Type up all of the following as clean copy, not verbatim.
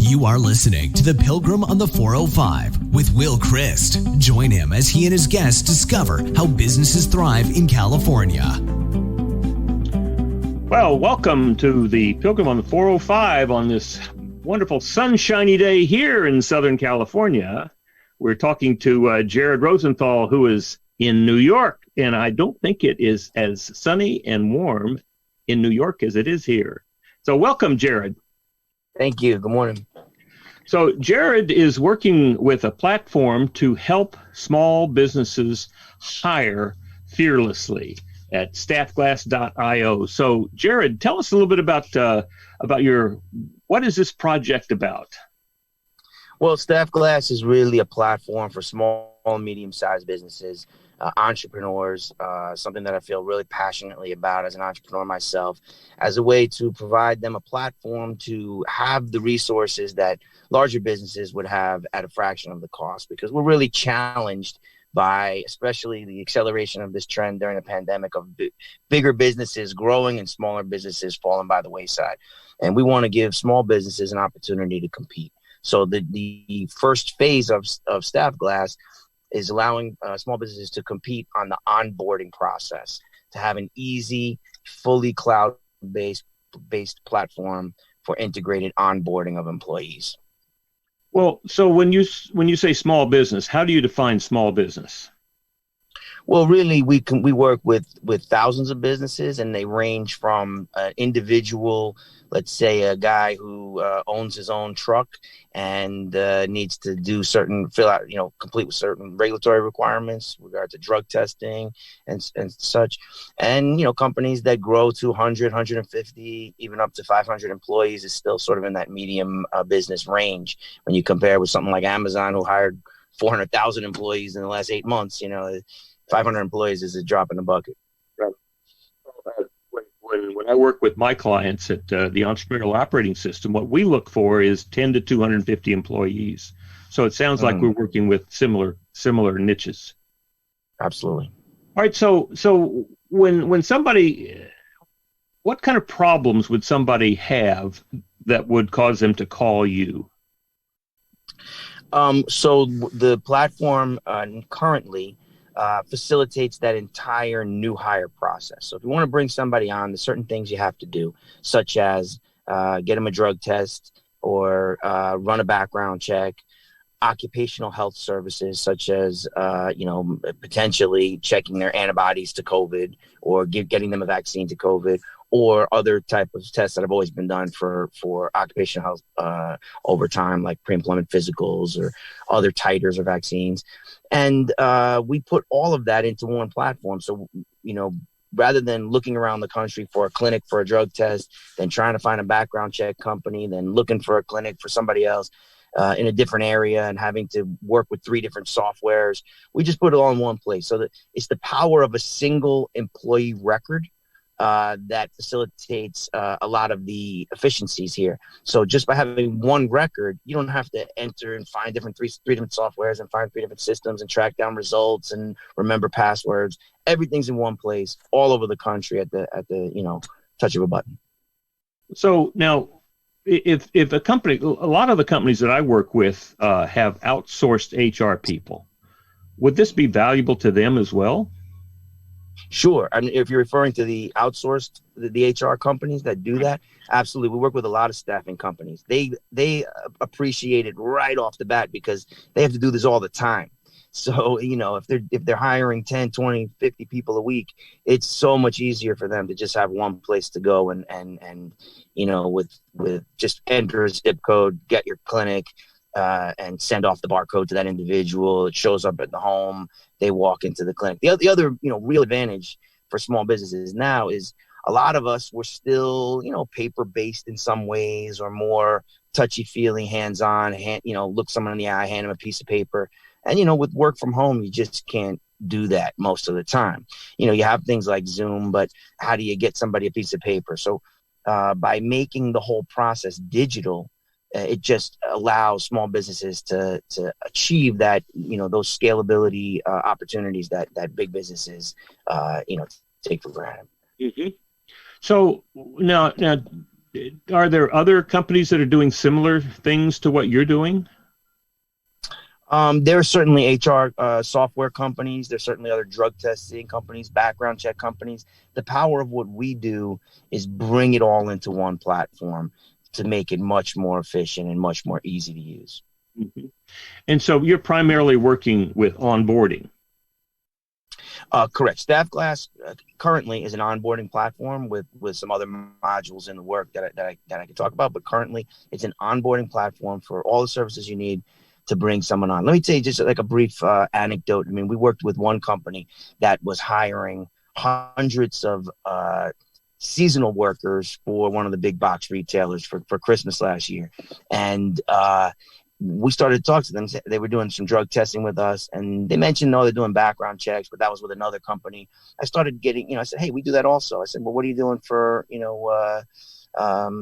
You are listening to The Pilgrim on the 405 with Will Christ. Join him as he and his guests discover how businesses thrive in California. Well, welcome to The Pilgrim on the 405 on this wonderful sunshiny day here in Southern California. We're talking to Jared Rosenthal, who is in New York, and I don't think it is as sunny and warm in New York as it is here. So welcome, Jared. Thank you. Good morning. So Jared is working with a platform to help small businesses hire fearlessly at StaffGlass.io. So Jared, tell us a little bit about what is this project about? Well, StaffGlass is really a platform for small and medium-sized businesses, entrepreneurs, something that I feel really passionately about as an entrepreneur myself, as a way to provide them a platform to have the resources that larger businesses would have at a fraction of the cost, because we're really challenged by especially the acceleration of this trend during the pandemic of bigger businesses growing and smaller businesses falling by the wayside. And we want to give small businesses an opportunity to compete. So the first phase of StaffGlass is allowing small businesses to compete on the onboarding process, to have an easy, fully cloud-based platform for integrated onboarding of employees. Well, so when you say small business, how do you define small business? Well, really, we work with thousands of businesses, and they range from an individual, let's say a guy who owns his own truck and needs to complete with certain regulatory requirements with regard to drug testing and such. And, companies that grow to 100, 150, even up to 500 employees is still sort of in that medium business range. When you compare with something like Amazon, who hired 400,000 employees in the last 8 months, 500 employees is a drop in the bucket. When I work with my clients at the Entrepreneurial Operating System, what we look for is 10 to 250 employees. So it sounds like we're working with similar niches. Absolutely. All right. So when somebody, what kind of problems would somebody have that would cause them to call you? So the platform currently facilitates that entire new hire process. So if you want to bring somebody on, there's certain things you have to do, such as get them a drug test or run a background check, occupational health services, such as, potentially checking their antibodies to COVID or getting them a vaccine to COVID, or other type of tests that have always been done for occupational health over time, like pre-employment physicals or other titers or vaccines. And we put all of that into one platform. So, rather than looking around the country for a clinic for a drug test, then trying to find a background check company, then looking for a clinic for somebody else in a different area and having to work with 3 different softwares, we just put it all in one place. So that it's the power of a single employee record that facilitates a lot of the efficiencies here. So just by having one record, you don't have to enter and find three different softwares and find 3 different systems and track down results and remember passwords. Everything's in one place, all over the country at the touch of a button. So now, if a company, a lot of the companies that I work with have outsourced HR people, would this be valuable to them as well? Sure. I mean, if you're referring to the outsourced, the HR companies that do that, absolutely. We work with a lot of staffing companies. They appreciate it right off the bat because they have to do this all the time. So, if they're hiring 10, 20, 50 people a week, it's so much easier for them to just have one place to go and with just enter a zip code, get your clinic, and send off the barcode to that individual. It shows up at the home. They walk into the clinic. The other, real advantage for small businesses now is a lot of us were still, paper-based in some ways, or more touchy-feely, hands-on, look someone in the eye, hand them a piece of paper. And, with work from home, you just can't do that most of the time. You have things like Zoom, but how do you get somebody a piece of paper? So by making the whole process digital, it just allows small businesses to achieve that, those scalability opportunities that big businesses, take for granted. Mm-hmm. So now, Are there other companies that are doing similar things to what you're doing? There are certainly HR software companies. There's certainly other drug testing companies, background check companies. The power of what we do is bring it all into one platform to make it much more efficient and much more easy to use. Mm-hmm. And so you're primarily working with onboarding. Correct. StaffGlass currently is an onboarding platform with some other modules in the work that I can talk about. But currently, it's an onboarding platform for all the services you need to bring someone on. Let me tell you just like a brief anecdote. I mean, we worked with one company that was hiring hundreds of seasonal workers for one of the big box retailers for Christmas last year. And we started to talk to them. They were doing some drug testing with us, and they mentioned, no, they're doing background checks, but that was with another company. I started getting, I said, hey, we do that also. I said, well, what are you doing for,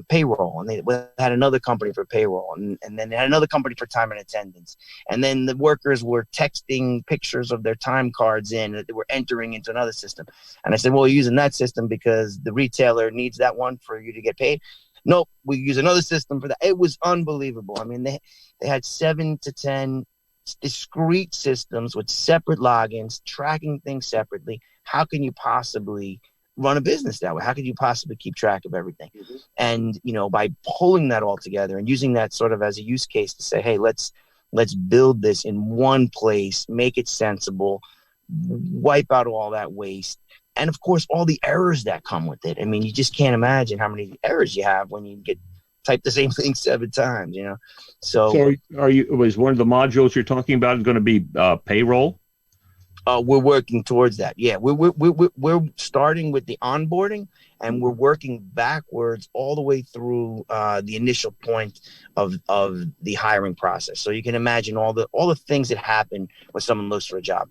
payroll? And they had another company for payroll, and then they had another company for time and attendance. And then the workers were texting pictures of their time cards in that they were entering into another system. And I said, well, we're using that system because the retailer needs that one for you to get paid. Nope, we use another system for that. It was unbelievable. I mean, they had 7 to 10 discrete systems with separate logins, tracking things separately. How can you possibly run a business that way? How could you possibly keep track of everything? Mm-hmm. And, by pulling that all together and using that sort of as a use case to say, hey, let's build this in one place, make it sensible, wipe out all that waste. And of course, all the errors that come with it. I mean, you just can't imagine how many errors you have when you type the same thing 7 times, So was one of the modules you're talking about going to be payroll? We're working towards that. Yeah, we're starting with the onboarding, and we're working backwards all the way through the initial point of the hiring process. So you can imagine all the things that happen when someone looks for a job.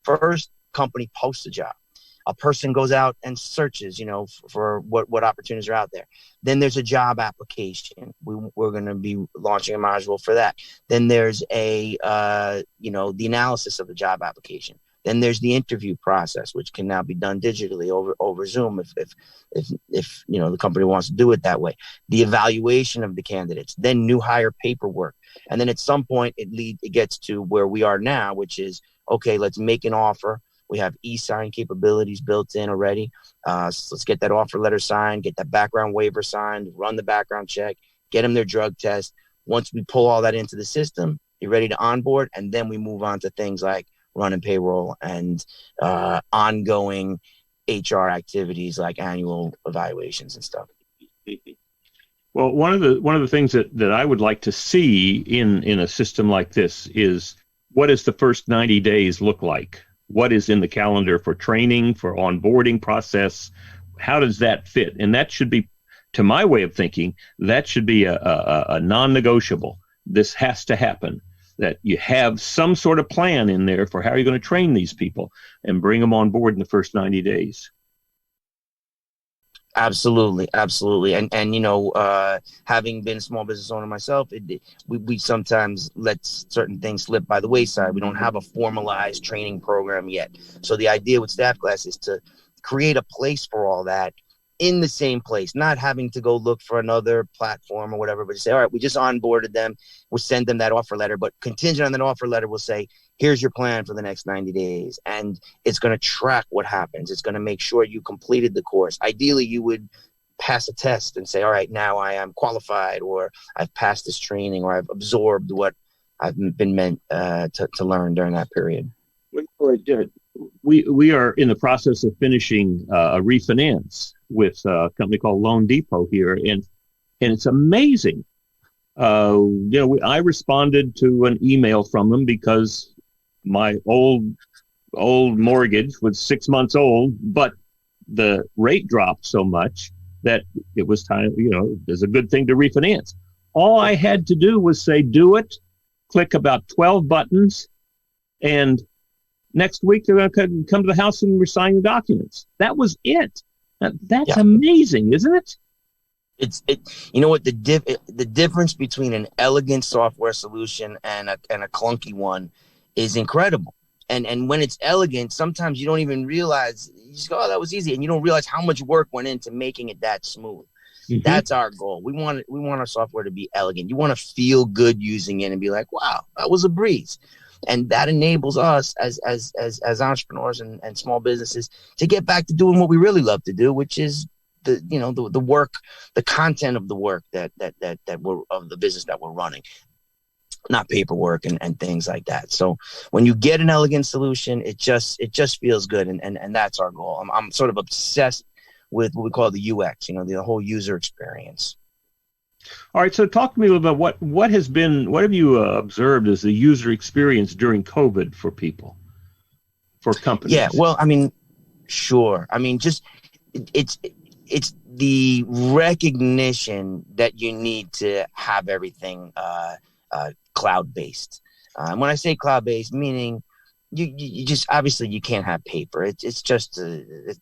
First, company posts a job. A person goes out and searches, for what opportunities are out there. Then there's a job application. We're going to be launching a module for that. Then there's the analysis of the job application. Then there's the interview process, which can now be done digitally over Zoom if the company wants to do it that way. The evaluation of the candidates, then new hire paperwork, and then at some point it gets to where we are now, which is okay. Let's make an offer. We have e-sign capabilities built in already. So let's get that offer letter signed, get that background waiver signed, run the background check, get them their drug test. Once we pull all that into the system, you're ready to onboard, and then we move on to things like running payroll and ongoing HR activities like annual evaluations and stuff. Well, one of the things that I would like to see in a system like this is, what does the first 90 days look like? What is in the calendar for training, for onboarding process? How does that fit? And that should be, to my way of thinking, that should be a non-negotiable. This has to happen, that you have some sort of plan in there for how you're going to train these people and bring them on board in the first 90 days. Absolutely. And having been a small business owner myself, we sometimes let certain things slip by the wayside. We don't have a formalized training program yet. So the idea with StaffGlass is to create a place for all that in the same place, not having to go look for another platform or whatever, but just say, all right, we just onboarded them. We'll send them that offer letter, but contingent on that offer letter, we'll say, here's your plan for the next 90 days. And it's going to track what happens. It's going to make sure you completed the course. Ideally, you would pass a test and say, all right, now I am qualified, or I've passed this training, or I've absorbed what I've been meant to learn during that period. We are in the process of finishing a refinance with a company called Loan Depot here, and it's amazing. I responded to an email from them because my old mortgage was 6 months old, but the rate dropped so much that it was time, there's a good thing to refinance. All I had to do was say, do it, click about 12 buttons, and next week they're going to come to the house and sign the documents. That was it. That's amazing, isn't it? The difference between an elegant software solution and a clunky one is incredible. And when it's elegant, sometimes you don't even realize, you just go, oh, that was easy. And you don't realize how much work went into making it that smooth. Mm-hmm. That's our goal. We want our software to be elegant. You want to feel good using it and be like, wow, that was a breeze. And that enables us as entrepreneurs and small businesses to get back to doing what we really love to do, which is the work, the content of the work that we're of the business that we're running, not paperwork and things like that. So when you get an elegant solution, it just feels good. And that's our goal. I'm sort of obsessed with what we call the UX, the whole user experience. All right, so talk to me about what have you observed as the user experience during COVID for people, for companies? Yeah, well, sure. Just it's the recognition that you need to have everything cloud-based. When I say cloud-based, meaning you just, obviously you can't have paper. It's just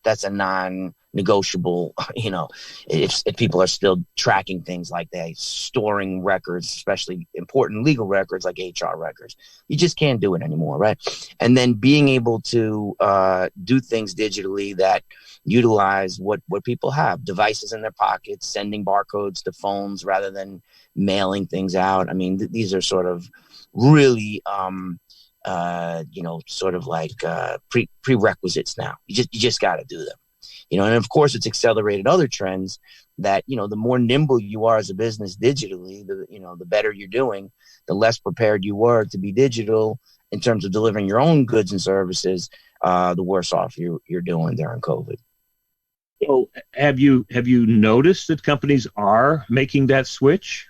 that's a non-negotiable. If people are still tracking things like that, storing records, especially important legal records like HR records, you just can't do it anymore, right? And then being able to do things digitally that utilize what people have, devices in their pockets, sending barcodes to phones rather than mailing things out. These are sort of really sort of like prerequisites now. You just got to do them, and of course it's accelerated other trends that, the more nimble you are as a business digitally, the better you're doing, the less prepared you were to be digital in terms of delivering your own goods and services, the worse off you're doing during COVID. So have you noticed that companies are making that switch?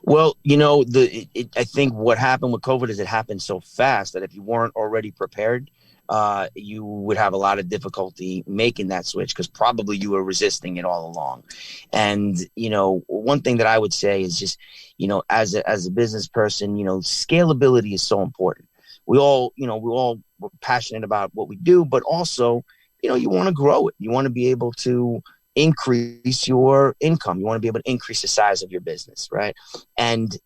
Well, I think what happened with COVID is it happened so fast that if you weren't already prepared, you would have a lot of difficulty making that switch because probably you were resisting it all along. And, one thing that I would say is just, as a business person, scalability is so important. We all we're passionate about what we do, but also, you want to grow it. You want to be able to increase your income. You want to be able to increase the size of your business, right? And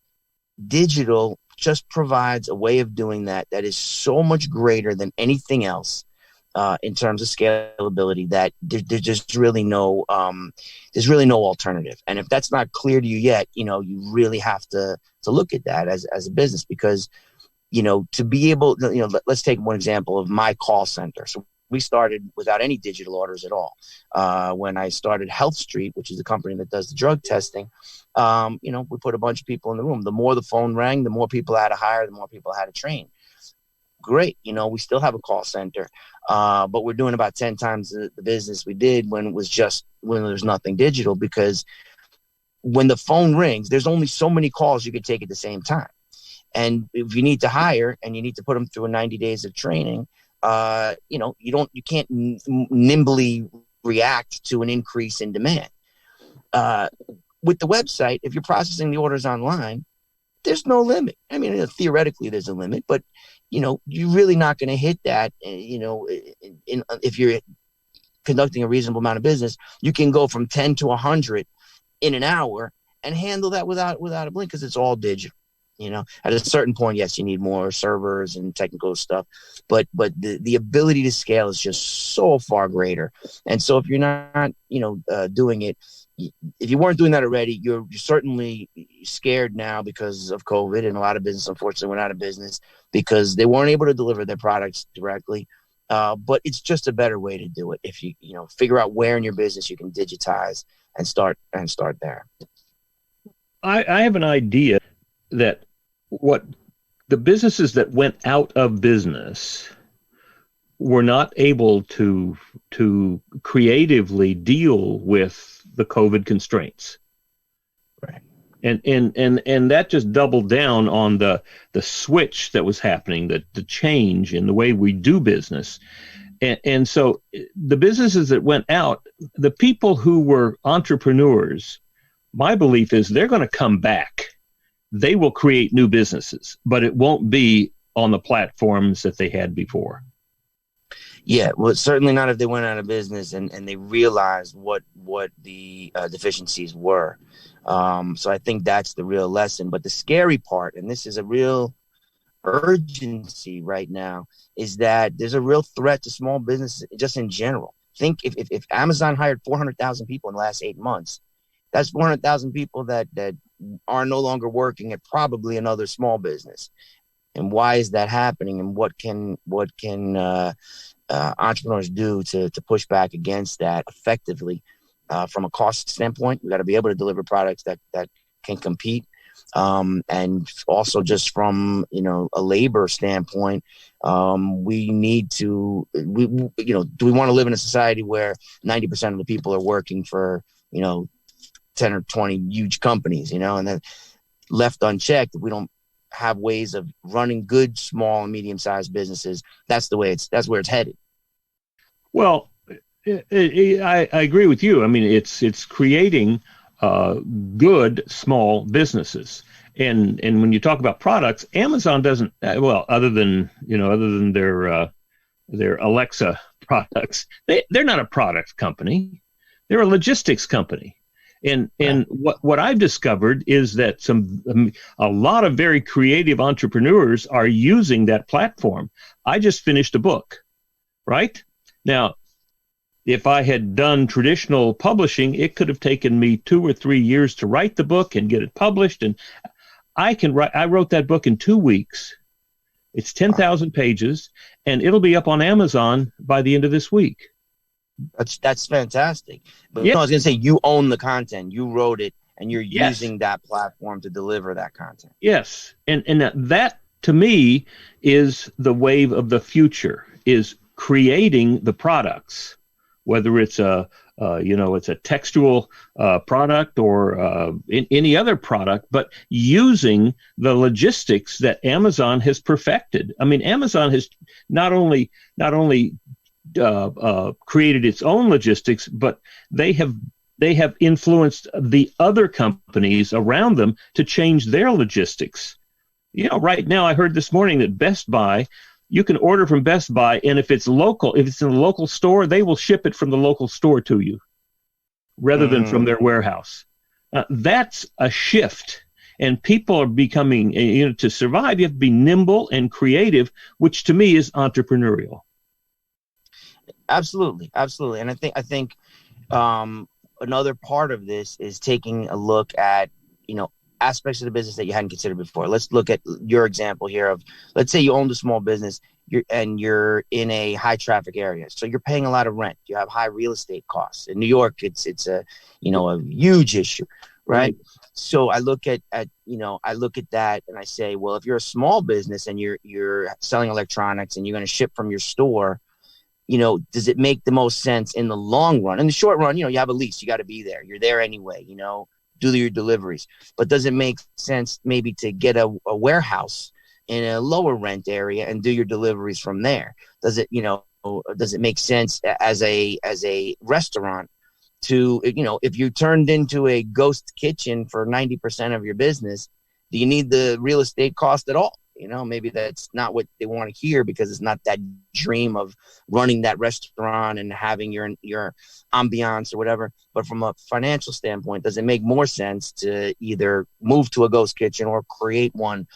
digital just provides a way of doing that is so much greater than anything else in terms of scalability that there's just really no alternative. And if that's not clear to you yet, you really have to look at that as a business because, to be able, let's take one example of my call center. So we started without any digital orders at all. When I started Health Street, which is a company that does the drug testing, we put a bunch of people in the room. The more the phone rang, the more people I had to hire, the more people I had to train. Great. We still have a call center, but we're doing about 10 times the business we did when there's nothing digital, because when the phone rings, there's only so many calls you could take at the same time. And if you need to hire and you need to put them through 90 days of training, you can't nimbly react to an increase in demand. With the website, if you're processing the orders online, there's no limit. Theoretically there's a limit, but you're really not going to hit that. If you're conducting a reasonable amount of business, you can go from 10 to 100 in an hour and handle that without a blink because it's all digital. At a certain point, yes, you need more servers and technical stuff, but the ability to scale is just so far greater. And so if you're not, doing it, if you weren't doing that already, you're certainly scared now because of COVID, and a lot of business, unfortunately, went out of business because they weren't able to deliver their products directly. But it's just a better way to do it. If you figure out where in your business you can digitize and start there. I have an idea that what the businesses that went out of business were not able to creatively deal with the COVID constraints. Right. And that just doubled down on the switch that was happening, the change in the way we do business. And so the businesses that went out, the people who were entrepreneurs, my belief is they're going to come back. They will create new businesses, but it won't be on the platforms that they had before. Yeah, well, certainly not if they went out of business and they realized what the deficiencies were. So I think that's the real lesson. But the scary part, and this is a real urgency right now, is that there's a real threat to small business just in general. Think if Amazon hired 400,000 people in the last 8 months, that's 400,000 people that are no longer working at probably another small business. And why is that happening? And what can entrepreneurs do to push back against that effectively? From a cost standpoint, we got to be able to deliver products that can compete. And also just from, a labor standpoint, we need to, do we want to live in a society where 90% of the people are working for, 10 or 20 huge companies, and then left unchecked, if we don't have ways of running good, small and medium-sized businesses, that's where it's headed. Well, I agree with you. I mean, it's creating good small businesses, and when you talk about products, Amazon doesn't other than their Alexa products, they're not a product company. They're a logistics company. And what I've discovered is that a lot of very creative entrepreneurs are using that platform. I just finished a book, right? Now, if I had done traditional publishing, it could have taken me 2 or 3 years to write the book and get it published. And I wrote that book in 2 weeks. It's 10,000 pages, and it'll be up on Amazon by the end of this week. That's fantastic. But Yep. I was going to say, you own the content. You wrote it, and you're using that platform to deliver that content. Yes, and that to me is the wave of the future, is creating the products, whether it's it's a textual product or any other product, but using the logistics that Amazon has perfected. I mean, Amazon has not only created its own logistics, but they have influenced the other companies around them to change their logistics. Right now I heard this morning that Best Buy, you can order from Best Buy, and if it's local, if it's in a local store, they will ship it from the local store to you rather than from their warehouse. That's a shift, and people are becoming, to survive, you have to be nimble and creative, which to me is entrepreneurial. Absolutely. And I think another part of this is taking a look at, aspects of the business that you hadn't considered before. Let's look at your example here of, let's say you owned a small business, you're in a high traffic area. So you're paying a lot of rent. You have high real estate costs. In New York, it's a huge issue, right? So I look at that and I say, well, if you're a small business and you're selling electronics and you're going to ship from your store, does it make the most sense in the long run? In the short run, you have a lease, you got to be there. You're there anyway, do your deliveries. But does it make sense maybe to get a warehouse in a lower rent area and do your deliveries from there? Does it make sense as a restaurant to, if you turned into a ghost kitchen for 90% of your business, do you need the real estate cost at all? Maybe that's not what they want to hear because it's not that dream of running that restaurant and having your ambiance or whatever. But from a financial standpoint, does it make more sense to either move to a ghost kitchen or create one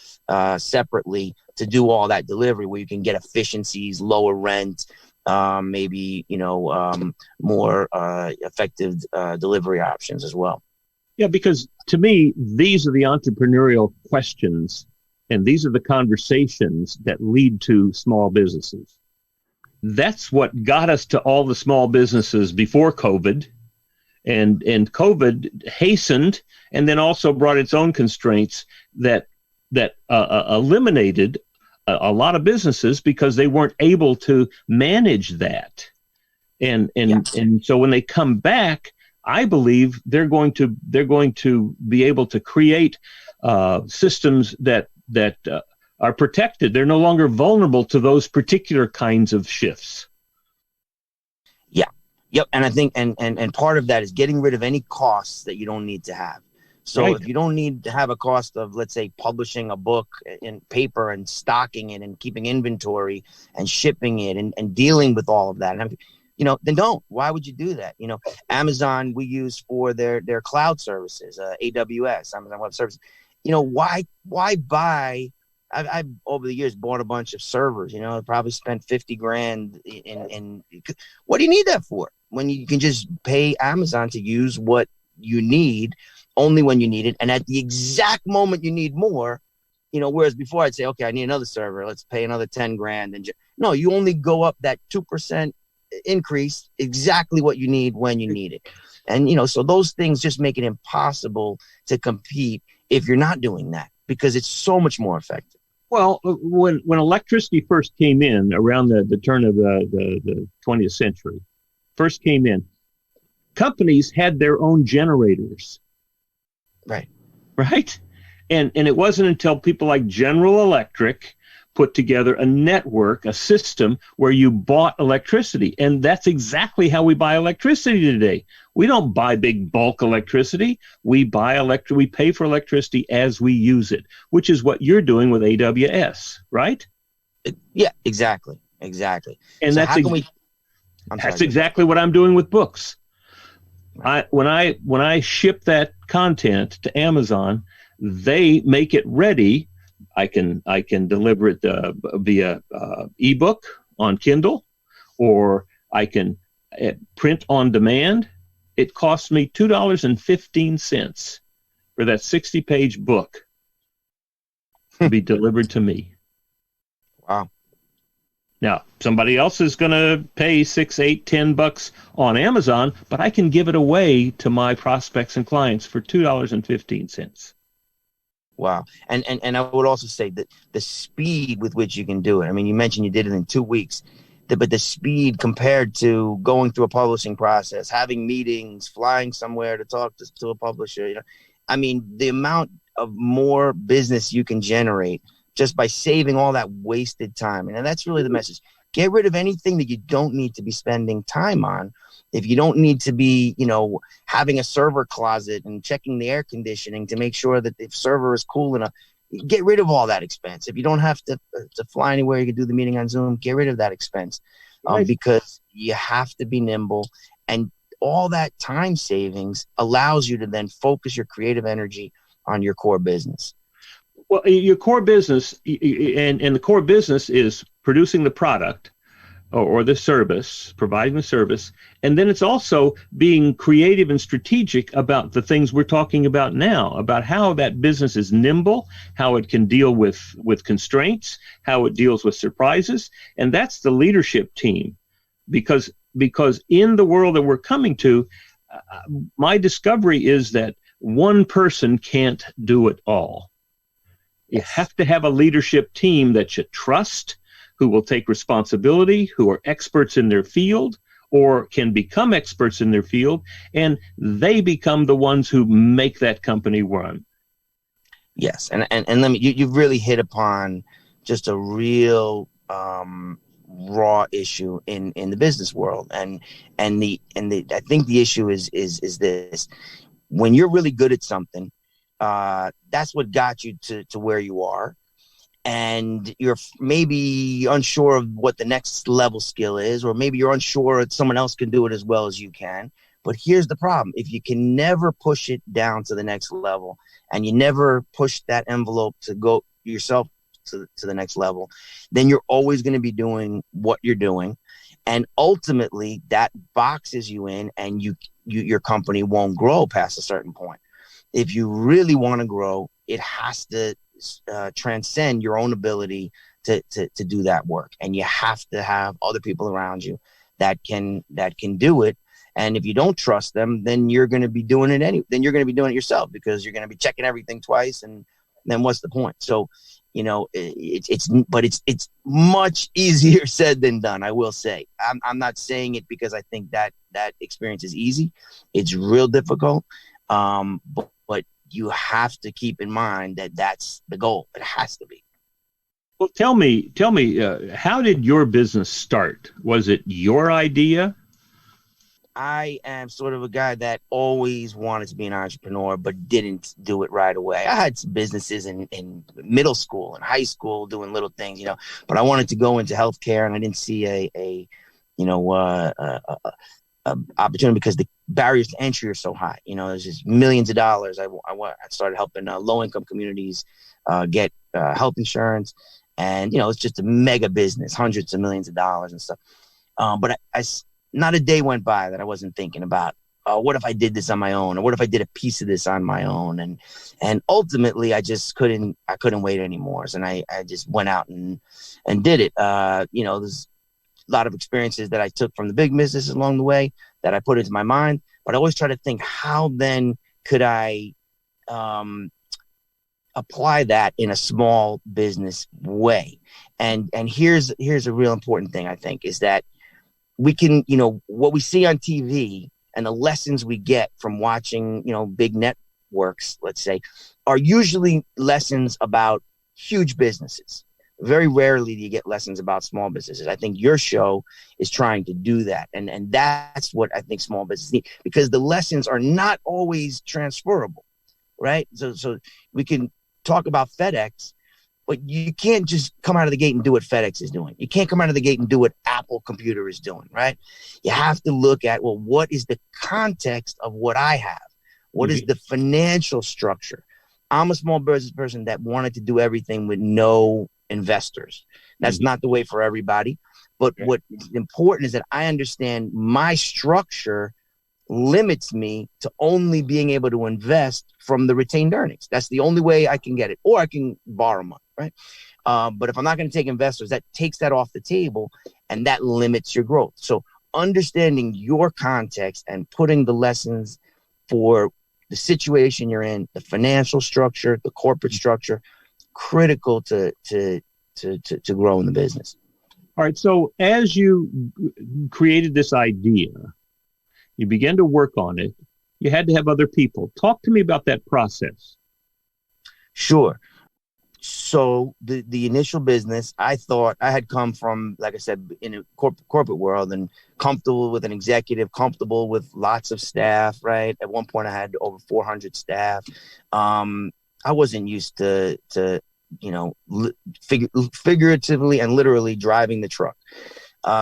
separately to do all that delivery where you can get efficiencies, lower rent, maybe, more effective delivery options as well? Yeah, because to me, these are the entrepreneurial questions. And these are the conversations that lead to small businesses. That's what got us to all the small businesses before COVID. And COVID hastened and then also brought its own constraints that eliminated a lot of businesses because they weren't able to manage that. And so when they come back, I believe they're going to be able to create systems that are protected. They're no longer vulnerable to those particular kinds of shifts. Yeah. Yep. And I think, and part of that is getting rid of any costs that you don't need to have. So Right. If you don't need to have a cost of, let's say, publishing a book in paper and stocking it and keeping inventory and shipping it and dealing with all of that, then don't. Why would you do that? Amazon we use for their cloud services, AWS, Amazon Web Services. Why buy I've over the years bought a bunch of servers, probably spent 50 grand in what do you need that for? When you can just pay Amazon to use what you need only when you need it. And at the exact moment you need more, whereas before I'd say, okay, I need another server. Let's pay another 10 grand. And no, you only go up that 2% increase exactly what you need when you need it. And, so those things just make it impossible to compete if you're not doing that, because it's so much more effective. Well, when electricity first came in around the turn of the 20th century, first came in, companies had their own generators. Right. Right? And it wasn't until people like General Electric put together a network, a system where you bought electricity. And that's exactly how we buy electricity today. We don't buy big bulk electricity. We we pay for electricity as we use it, which is what you're doing with AWS, right? Yeah, exactly. Exactly. And so that's exactly what I'm doing with books. When I ship that content to Amazon, they make it ready. I can deliver it via ebook on Kindle, or I can print on demand. It costs me $2.15 for that 60-page book to be delivered to me. Wow. Now, somebody else is going to pay $6, $8, $10 on Amazon, but I can give it away to my prospects and clients for $2.15. Wow. And I would also say that the speed with which you can do it. I mean, you mentioned you did it in 2 weeks, but the speed compared to going through a publishing process, having meetings, flying somewhere to talk to a publisher, I mean, the amount of more business you can generate just by saving all that wasted time. And that's really the message. Get rid of anything that you don't need to be spending time on. If you don't need to be, having a server closet and checking the air conditioning to make sure that the server is cool enough, get rid of all that expense. If you don't have to fly anywhere, you can do the meeting on Zoom, get rid of that expense, because you have to be nimble. And all that time savings allows you to then focus your creative energy on your core business. Well, your core business, and the core business is producing the product or the service, providing the service. And then it's also being creative and strategic about the things we're talking about now, about how that business is nimble, how it can deal with constraints, how it deals with surprises. And that's the leadership team, because in the world that we're coming to, my discovery is that one person can't do it all. You have to have a leadership team that you trust, who will take responsibility, who are experts in their field or can become experts in their field, and they become the ones who make that company run. Yes, and let me, you've really hit upon just a real raw issue in the business world, and the I think the issue is this: when you're really good at something, that's what got you to where you are. And you're maybe unsure of what the next level skill is, or maybe you're unsure that someone else can do it as well as you can. But here's the problem. If you can never push it down to the next level, and you never push that envelope to go yourself to the next level, then you're always going to be doing what you're doing. And ultimately that boxes you in, and your company won't grow past a certain point. If you really want to grow, it has to transcend your own ability to do that work, and you have to have other people around you that can do it. And if you don't trust them, then you're going to be doing it then you're going to be doing it yourself, because you're going to be checking everything twice, and then what's the point? So it's much easier said than done, I will say. I'm not saying it because I think that experience is easy. It's real difficult, but you have to keep in mind that that's the goal. It has to be. Well, tell me, how did your business start? Was it your idea? I am sort of a guy that always wanted to be an entrepreneur, but didn't do it right away. I had some businesses in middle school and high school doing little things, but I wanted to go into healthcare, and I didn't see opportunity because the barriers to entry are so high. There's just millions of dollars. I started helping low income communities get health insurance, and it's just a mega business, hundreds of millions of dollars and stuff. But I not a day went by that I wasn't thinking about, what if I did this on my own, or what if I did a piece of this on my own? And ultimately, I just couldn't wait anymore. And I just went out and did it. There's a lot of experiences that I took from the big business along the way that I put into my mind. But I always try to think, how then could I apply that in a small business way? And here's a real important thing, I think, is that we can, what we see on TV and the lessons we get from watching, big networks, let's say, are usually lessons about huge businesses. Very rarely do you get lessons about small businesses. I think your show is trying to do that. And that's what I think small businesses need, because the lessons are not always transferable, right? So we can talk about FedEx, but you can't just come out of the gate and do what FedEx is doing. You can't come out of the gate and do what Apple Computer is doing, right? You have to look at, well, what is the context of what I have? What is the financial structure? I'm a small business person that wanted to do everything with no investors. That's not the way for everybody. But what is important is that I understand my structure limits me to only being able to invest from the retained earnings. That's the only way I can get it, or I can borrow money, right? But if I'm not going to take investors, that takes that off the table, and that limits your growth. So understanding your context and putting the lessons for the situation you're in, the financial structure, the corporate structure, critical to grow in the business. All right. So as you created this idea, you began to work on it, you had to have other people. Talk to me about that process. Sure. So the initial business, I thought I had come from, like I said, in a corporate world, and comfortable with an executive, comfortable with lots of staff, right? At one point I had over 400 staff. I wasn't used to figuratively and literally driving the truck.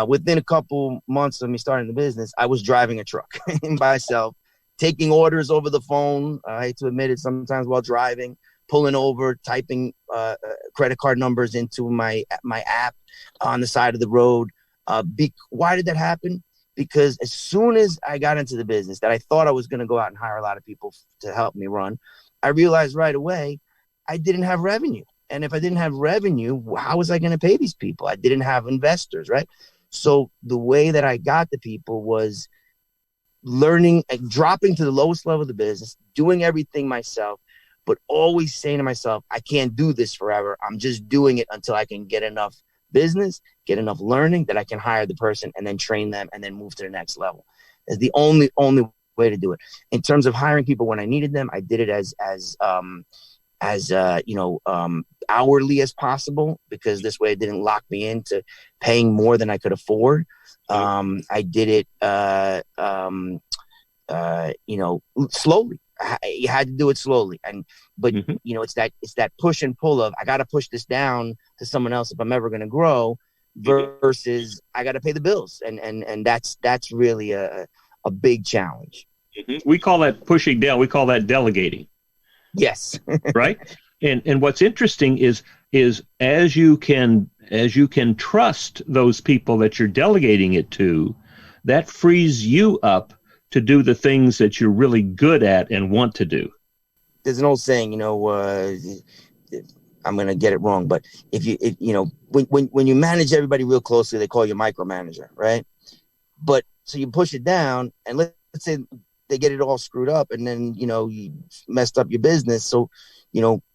Within a couple months of me starting the business, I was driving a truck by myself, taking orders over the phone. I hate to admit it, sometimes while driving, pulling over, typing credit card numbers into my app on the side of the road. Why did that happen? Because as soon as I got into the business that I thought I was going to go out and hire a lot of people to help me run, I realized right away I didn't have revenue. And if I didn't have revenue, how was I going to pay these people? I didn't have investors, right? So the way that I got the people was learning and dropping to the lowest level of the business, doing everything myself, but always saying to myself, I can't do this forever. I'm just doing it until I can get enough business, get enough learning that I can hire the person and then train them and then move to the next level. It's the only way to do it. In terms of hiring people when I needed them, I did it as hourly as possible, because this way it didn't lock me into paying more than I could afford. I did it, slowly. You had to do it slowly, but it's that push and pull of, I got to push this down to someone else if I'm ever going to grow, versus I got to pay the bills, and that's really a big challenge. We call that pushing down. We call that delegating. Yes. Right. And what's interesting is as you can trust those people that you're delegating it to, that frees you up to do the things that you're really good at and want to do. There's an old saying, I'm going to get it wrong, but when you manage everybody real closely, they call you micromanager, right? But so you push it down, and let's say they get it all screwed up, and then, you messed up your business. So,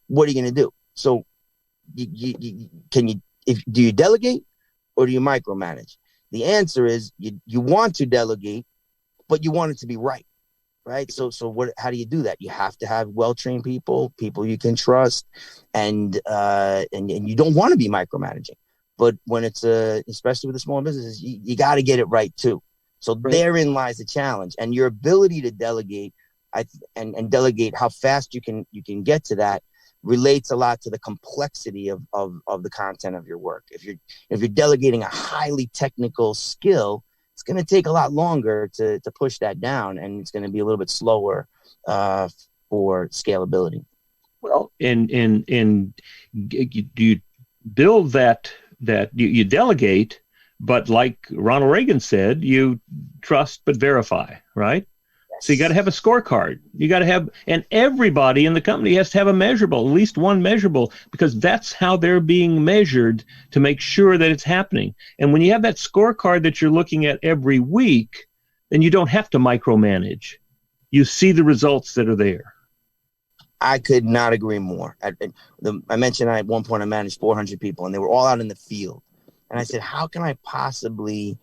what are you going to do? So do you delegate or do you micromanage? The answer is you want to delegate, but you want it to be right. So how do you do that? You have to have well-trained people you can trust, and you don't want to be micromanaging. But when it's especially with the small businesses, you got to get it right too. So therein lies the challenge, and your ability to delegate and delegate how fast you can get to that relates a lot to the complexity of the content of your work. If you're delegating a highly technical skill, it's going to take a lot longer to push that down, and it's going to be a little bit slower for scalability. Well, and you build that you delegate, but like Ronald Reagan said, you trust but verify, right? Yes. So you got to have a scorecard. You got to have, and everybody in the company has to have a measurable, at least one measurable, because that's how they're being measured to make sure that it's happening. And when you have that scorecard that you're looking at every week, then you don't have to micromanage. You see the results that are there. I could not agree more. I mentioned at one point I managed 400 people, and they were all out in the field. And I said, how can I possibly,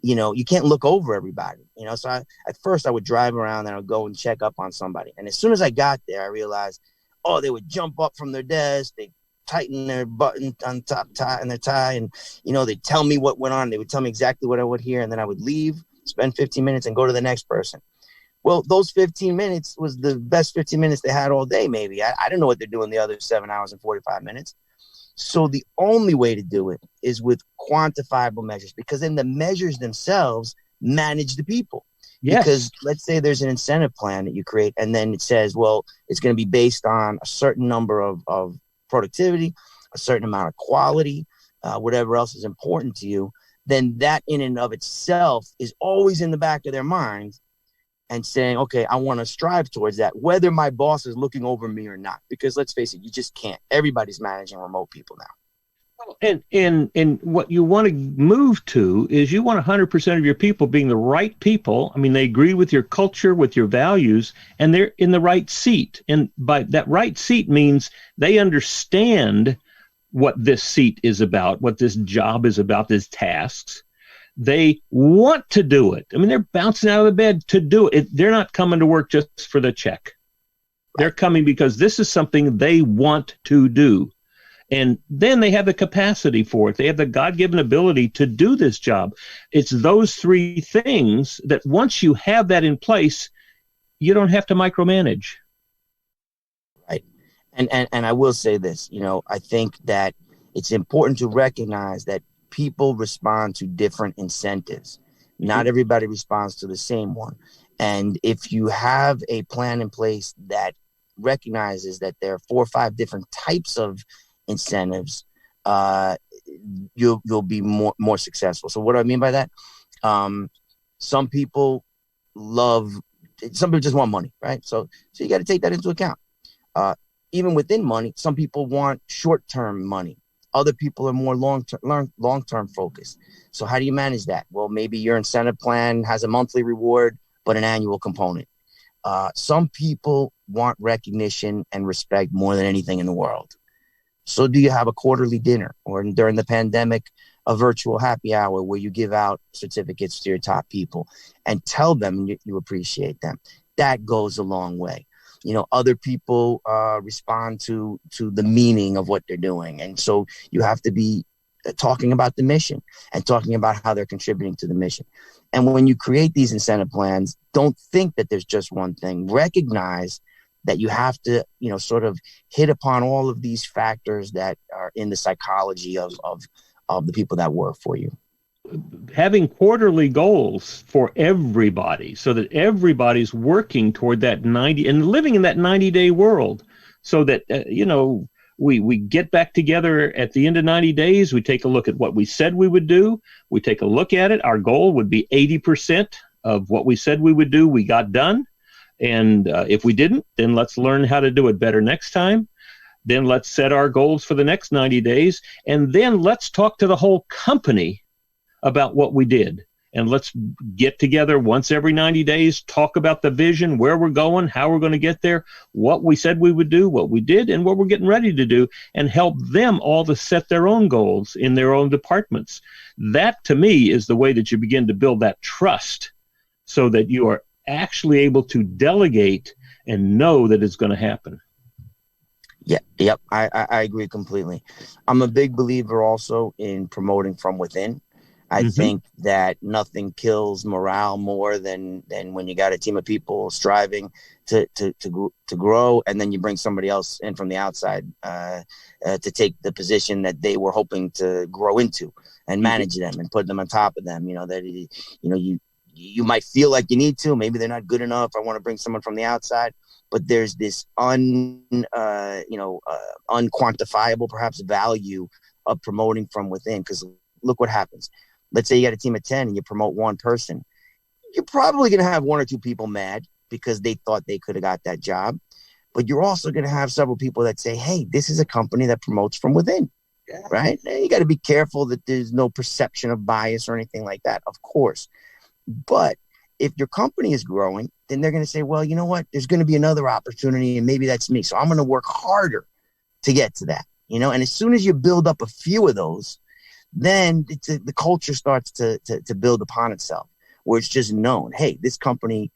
you can't look over everybody, So at first I would drive around and I would go and check up on somebody. And as soon as I got there, I realized, they would jump up from their desk. They tighten their button on top tie and their tie. And, they'd tell me what went on. They would tell me exactly what I would hear. And then I would leave, spend 15 minutes and go to the next person. Well, those 15 minutes was the best 15 minutes they had all day, maybe. I didn't know what they're doing the other 7 hours and 45 minutes. So the only way to do it is with quantifiable measures, because then the measures themselves manage the people. Yes. Because let's say there's an incentive plan that you create, and then it says, well, it's going to be based on a certain number of productivity, a certain amount of quality, whatever else is important to you. Then that in and of itself is always in the back of their minds, and saying, okay, I want to strive towards that, whether my boss is looking over me or not. Because let's face it, you just can't. Everybody's managing remote people now. And what you want to move to is you want 100% of your people being the right people. I mean, they agree with your culture, with your values, and they're in the right seat. And by that right seat means they understand what this seat is about, what this job is about, these tasks. They want to do it. I mean, they're bouncing out of the bed to do it. They're not coming to work just for the check. They're coming because this is something they want to do. And then they have the capacity for it. They have the God-given ability to do this job. It's those three things that once you have that in place, you don't have to micromanage. Right. And I will say this, I think that it's important to recognize that people respond to different incentives. Not everybody responds to the same one. And if you have a plan in place that recognizes that there are 4 or 5 different types of incentives, you'll be more successful. So what do I mean by that? Some people just want money, right? So you got to take that into account. Even within money, some people want short-term money. Other people are more long-term focused. So how do you manage that? Well, maybe your incentive plan has a monthly reward, but an annual component. Some people want recognition and respect more than anything in the world. So do you have a quarterly dinner, or during the pandemic, a virtual happy hour where you give out certificates to your top people and tell them you appreciate them? That goes a long way. Other people respond to the meaning of what they're doing. And so you have to be talking about the mission and talking about how they're contributing to the mission. And when you create these incentive plans, don't think that there's just one thing. Recognize that you have to, sort of hit upon all of these factors that are in the psychology of the people that work for you. Having quarterly goals for everybody so that everybody's working toward that 90 and living in that 90-day world, so that, we get back together at the end of 90 days. We take a look at what we said we would do. We take a look at it. Our goal would be 80% of what we said we would do, we got done. And if we didn't, then let's learn how to do it better next time. Then let's set our goals for the next 90 days. And then let's talk to the whole company about what we did. And let's get together once every 90 days, talk about the vision, where we're going, how we're going to get there, what we said we would do, what we did, and what we're getting ready to do, and help them all to set their own goals in their own departments. That, to me, is the way that you begin to build that trust so that you are actually able to delegate and know that it's going to happen. Yeah, yep, I agree completely. I'm a big believer also in promoting from within. I think that nothing kills morale more than when you got a team of people striving to grow, and then you bring somebody else in from the outside to take the position that they were hoping to grow into and manage them and put them on top of them. You might feel like you need to. Maybe they're not good enough. I want to bring someone from the outside, but there's this unquantifiable perhaps value of promoting from within. Because look what happens. Let's say you got a team of 10 and you promote one person. You're probably going to have one or two people mad because they thought they could have got that job. But you're also going to have several people that say, hey, this is a company that promotes from within, right? You got to be careful that there's no perception of bias or anything like that, of course. But if your company is growing, then they're going to say, well, you know what? There's going to be another opportunity, and maybe that's me. So I'm going to work harder to get to that, And as soon as you build up a few of those, then the culture starts to build upon itself, where it's just known, hey, this company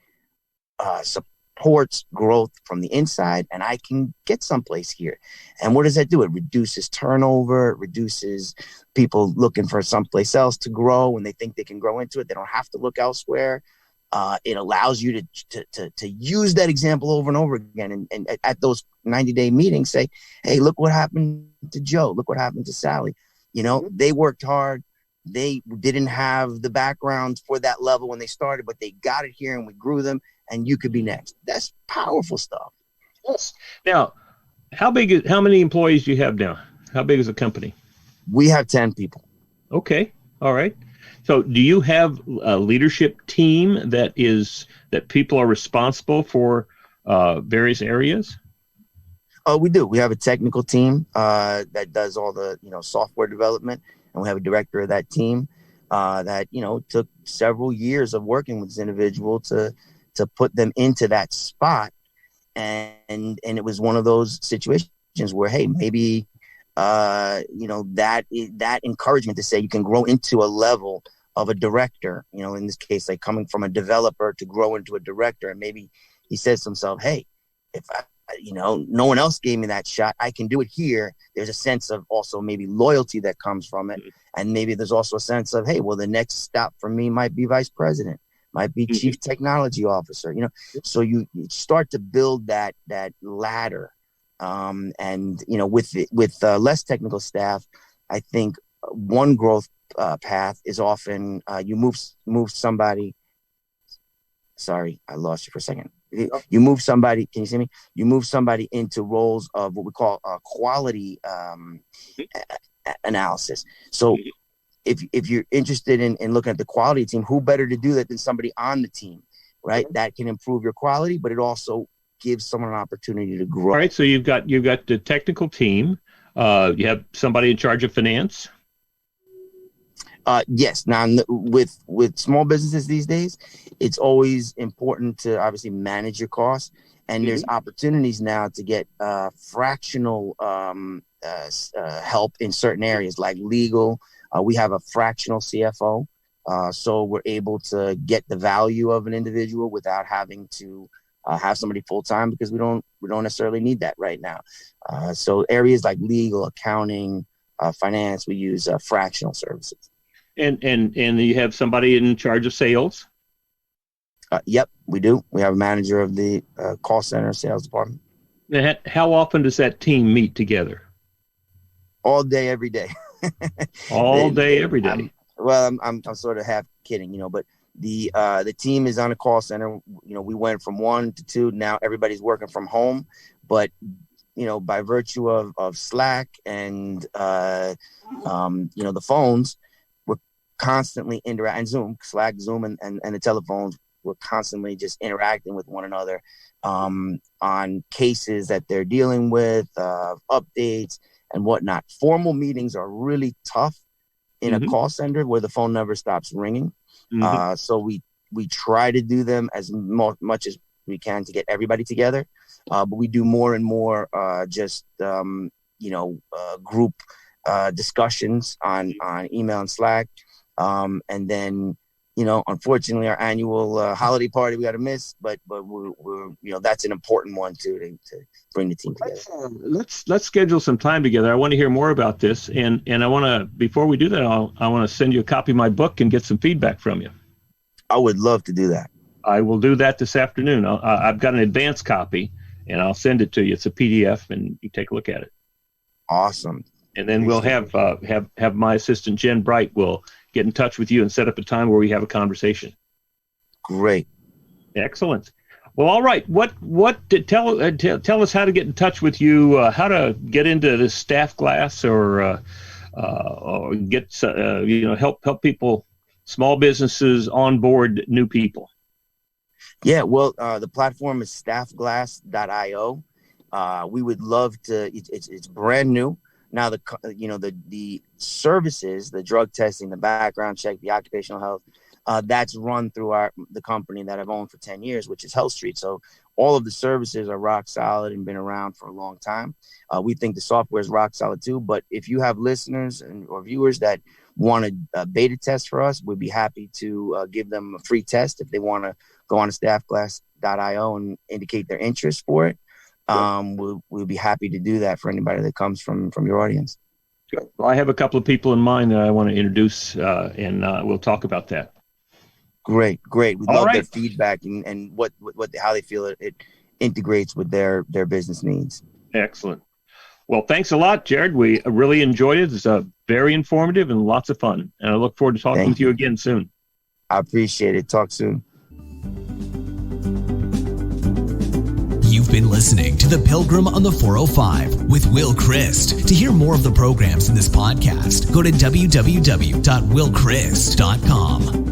supports growth from the inside, and I can get someplace here. And what does that do? It reduces turnover. It reduces people looking for someplace else to grow when they think they can grow into it. They don't have to look elsewhere. It allows you to use that example over and over again. And at those 90-day meetings, say, hey, look what happened to Joe. Look what happened to Sally. They worked hard. They didn't have the background for that level when they started, but they got it here and we grew them, and you could be next. That's powerful stuff. Yes. Now, how many employees do you have now? How big is the company? We have 10 people. Okay. All right. So do you have a leadership team that people are responsible for various areas? We do. We have a technical team that does all the software development, and we have a director of that team that took several years of working with this individual to put them into that spot, and it was one of those situations where, hey, maybe that encouragement to say you can grow into a level of a director, in this case, like coming from a developer to grow into a director, and maybe he says to himself, hey, if no one else gave me that shot, I can do it here. There's a sense of also maybe loyalty that comes from it. And maybe there's also a sense of, hey, well, the next stop for me might be vice president, might be chief technology officer, so you start to build that ladder. And, with less technical staff, I think one growth path is often you move somebody. Sorry, I lost you for a second. You move somebody. Can you see me? You move somebody into roles of what we call quality analysis. So if you're interested in looking at the quality team, who better to do that than somebody on the team, right? That can improve your quality, but it also gives someone an opportunity to grow. All right. So you've got the technical team. You have somebody in charge of finance. Yes. Now, with small businesses these days, it's always important to obviously manage your costs. And there's opportunities now to get fractional help in certain areas like legal. We have a fractional CFO. So we're able to get the value of an individual without having to have somebody full time, because we don't necessarily need that right now. So areas like legal, accounting, finance, we use fractional services. And you have somebody in charge of sales? Yep, we do. We have a manager of the call center sales department. How often does that team meet together? All day, every day. All day, every day. I'm sort of half kidding, but the team is on a call center. We went from 1 to 2. Now everybody's working from home, but by virtue of Slack and the phones, we're constantly interacting. Zoom, Slack, Zoom, and the telephones. We're constantly just interacting with one another on cases that they're dealing with, updates and whatnot. Formal meetings are really tough in a call center where the phone never stops ringing. So we try to do them as much as we can to get everybody together. But we do more and more group discussions on email and Slack. And then unfortunately, our annual holiday party we got to miss, but we're that's an important one too to bring the team together. Let's schedule some time together. I want to hear more about this, and I want to, before we do that, I want to send you a copy of my book and get some feedback from you. I would love to do that. I will do that this afternoon. I've got an advance copy, and I'll send it to you. It's a PDF, and you take a look at it. Awesome. And then we'll have my assistant Jen Bright will get in touch with you and set up a time where we have a conversation. Great. Excellent. Well, all right. Tell us how to get in touch with you, how to get into this StaffGlass or get help people, small businesses onboard new people. Yeah, well, the platform is StaffGlass.io. We would love to. It's brand new. Now the services, the drug testing, the background check, the occupational health, that's run through the company that I've owned for 10 years, which is Health Street. So all of the services are rock solid and been around for a long time. We think the software is rock solid too. But if you have listeners or viewers that want a beta test for us, we'd be happy to give them a free test if they want to go on to StaffGlass.io and indicate their interest for it. We'll be happy to do that for anybody that comes from your audience. Good. Well, I have a couple of people in mind that I want to introduce, and we'll talk about that. Great. We'd love their feedback and how they feel it integrates with their business needs. Excellent. Well, thanks a lot, Jared. We really enjoyed it. It's very informative and lots of fun. And I look forward to talking with you again soon. I appreciate it. Talk soon. You've been listening to The Pilgrim on the 405 with Will Christ. To hear more of the programs in this podcast, go to www.willchrist.com.